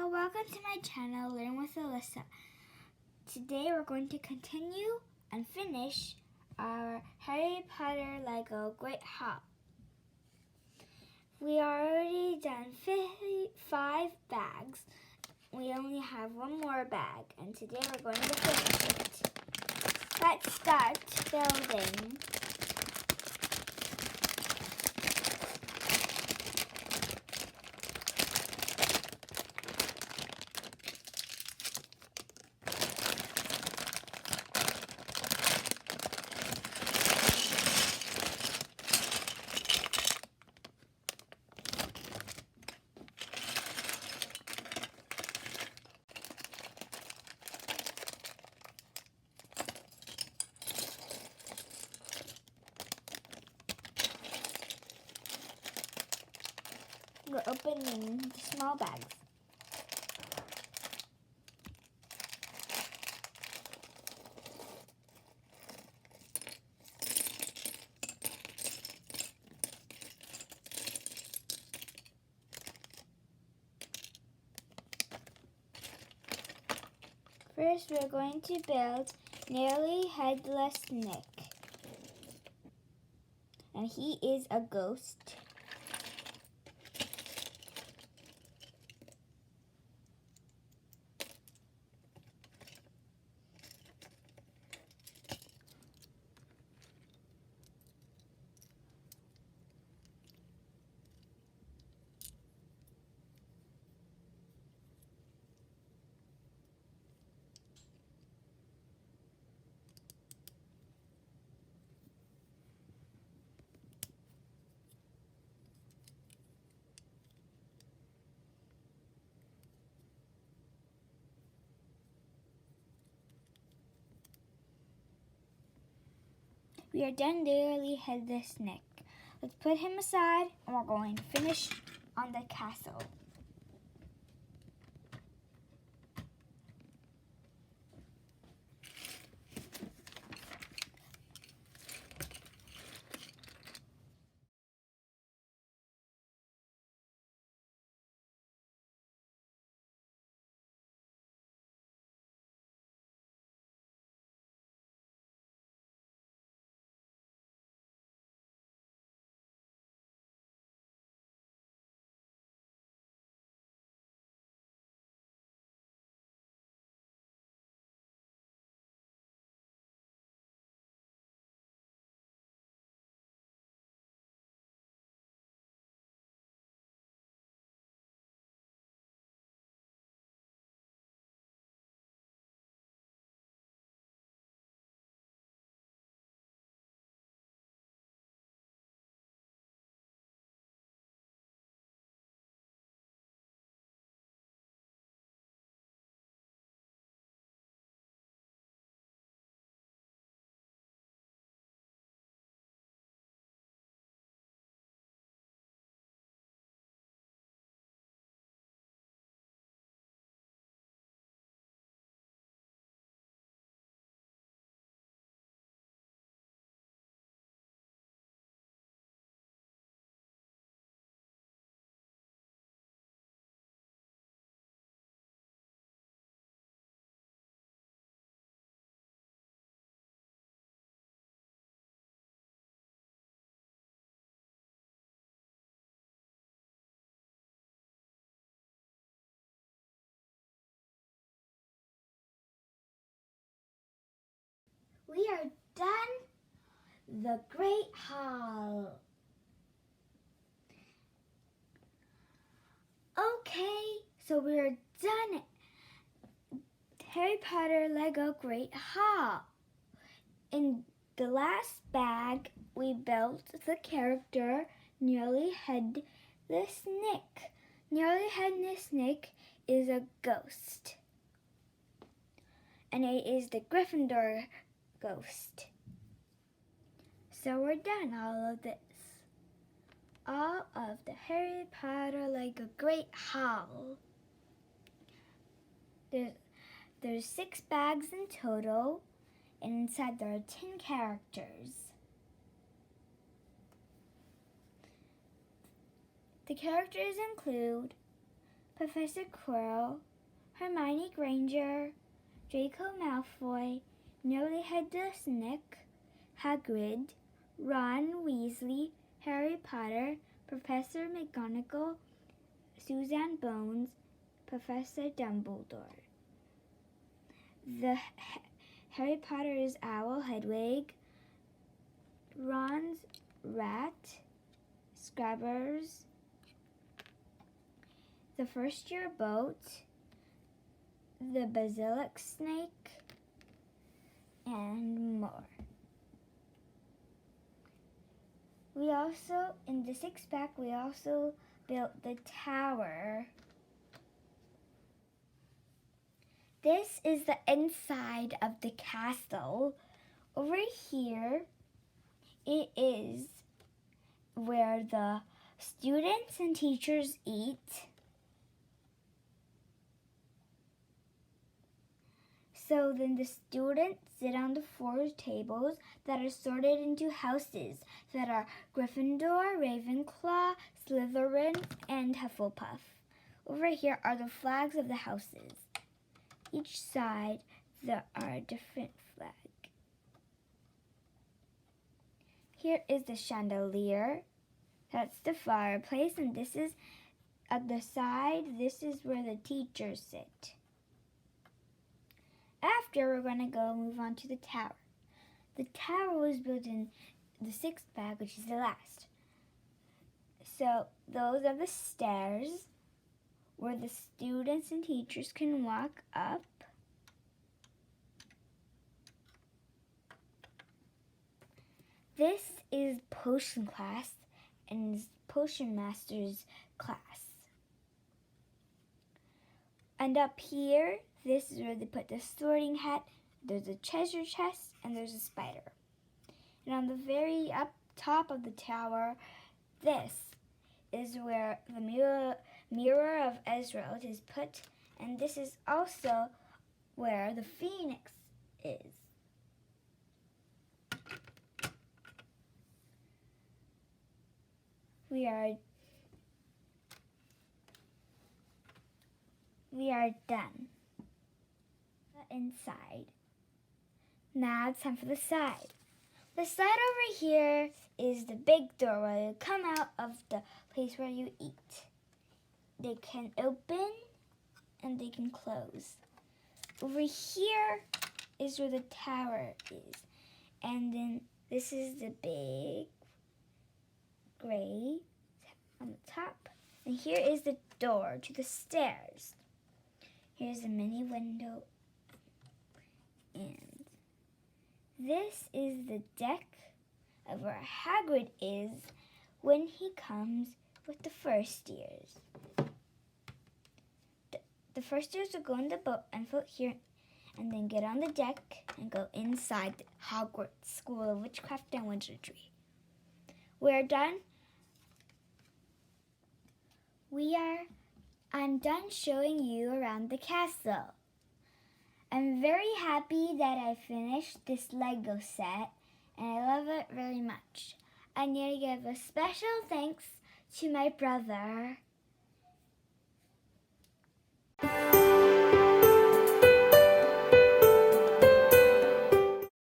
Hello, welcome to my channel, Learn with Alyssa. Today we're going to continue and finish our Harry Potter Lego Great Haul. We already done 5 bags. We only have one more bag, and today we're going to finish it. Let's start building. We're opening the small bags. First, we're going to build Nearly Headless Nick. And he is a ghost. We are done Nearly Headless Nick. Let's put him aside and we're going to finish on the castle. We are done the Great Haul. Okay, so we're done Harry Potter Lego Great Haul. In the last bag, we built the character Nearly Headless Nick. Nearly Headless Nick is a ghost. And it is the Gryffindor ghost. So we're done all of this. All of the Harry Potter Lego Great Haul. There's 6 bags in total, and inside there are 10 characters. The characters include Professor Quirrell, Hermione Granger, Draco Malfoy, Nearly Headless Nick, Hagrid, Ron Weasley, Harry Potter, Professor McGonagall, Susan Bones, Professor Dumbledore. The Harry Potter's owl Hedwig, Ron's rat, Scrubbers, the first year boat, the basilisk snake, and more. We also, in the sixth pack, we also built the tower. This is the inside of the castle. Over here, it is where the students and teachers eat. So then the students sit on the 4 tables that are sorted into houses that are Gryffindor, Ravenclaw, Slytherin, and Hufflepuff. Over here are the flags of the houses. Each side there are a different flag. Here is the chandelier. That's the fireplace, and this is at the side. This is where the teachers sit. After, we're going to move on to the tower. The tower was built in the 6th pack, which is the last. So those are the stairs where the students and teachers can walk up. This is potion class and potion master's class. And up here, this is where they put the sorting hat. There's a treasure chest and there's a spider. And on the very up top of the tower, this is where the Mirror of Erised is put, and this is also where the phoenix is. We are done. Inside. Now it's time for the side. The side over here is the big door where you come out of the place where you eat. They can open and they can close. Over here is where the tower is. And then this is the big gray on the top. And here is the door to the stairs. Here's a mini window. And this is the deck of where Hagrid is when he comes with the first years. The first years will go in the boat and float here and then get on the deck and go inside the Hogwarts School of Witchcraft and Wizardry. We're done. I'm done showing you around the castle. I'm very happy that I finished this Lego set, and I love it very much. I need to give a special thanks to my brother